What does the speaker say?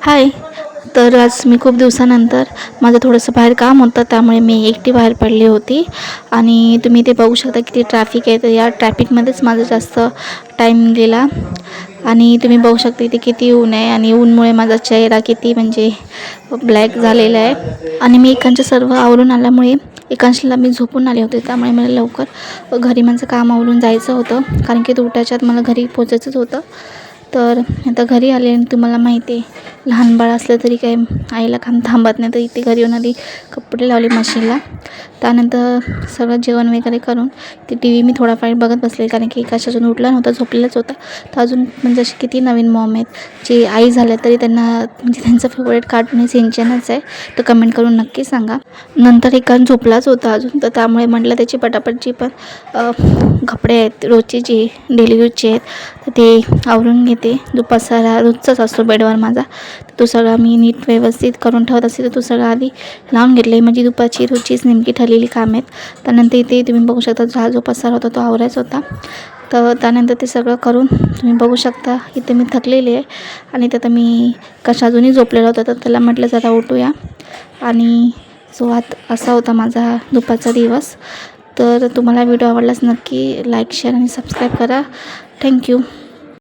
हाय. तर आज मी खूप दिवसानंतर माझं थोडंसं बाहेर काम होतं, त्यामुळे मी एकटी बाहेर पडली होती आणि तुम्ही ते बघू शकता किती ट्रॅफिक आहे. तर या ट्रॅफिकमध्येच माझा जास्त टाईम गेला आणि तुम्ही बघू शकता इथे किती ऊन आहे आणि ऊनमुळे माझा चेहरा किती म्हणजे ब्लॅक झालेला आहे. आणि मी एकांचं सर्व आवरून आल्यामुळे एकांशला मी झोपून आले होते, त्यामुळे मला लवकर घरी माझं काम आवरून जायचं होतं, कारण की 2टाच्यात मला घरी पोचायचंच होतं. तर आता घरी आले आणि तुम्हाला माहिती आहे लहान बाळ असलं तरी काही आईला काम थांबत नाही. तर इथे घरी येऊन आधी कपडे लावले मशीनला. त्यानंतर सगळं जेवण वगैरे करून टी व्ही मी थोडाफार बघत बसले, कारण की एकाच अजून उठला नव्हता, झोपलेलाच होता. तर अजून म्हणजे असे किती नवीन मॉम आहेत जे आई झाल्या तरी त्यांना म्हणजे त्यांचं फेवरेट कार्टून हे सिंचनच आहे. तर कमेंट करून नक्की सांगा. नंतर एकान झोपलाच होता अजून, तर त्यामुळे म्हटलं त्याची पटापटची पण कपडे आहेत रोजचे जे डेली यूजचे आहेत तर ते आवरून घेते. जो पसारा रोजचाच असतो बेडवर माझा, तो सगळा मी नीट व्यवस्थित करून ठेवत असते. तर तो सगळा आधी लावून घेतला आहे. म्हणजे दुपारची रोजचीच नेमकी ठरलेली काम आहेत. त्यानंतर इथे तुम्ही बघू शकता जो पसारा होता तो आवरायचा होता. तर त्यानंतर ते सगळं करून तुम्ही बघू शकता इथे मी थकलेली आहे. आणि त्यात मी अजूनही झोपलेला होता, तर त्याला म्हटलं जरा उठूया. आणि असा होता माझा दुपारचा दिवस. तर तुम्हाला व्हिडिओ आवडलाच नक्की लाईक शेअर आणि सबस्क्राईब करा. थँक्यू.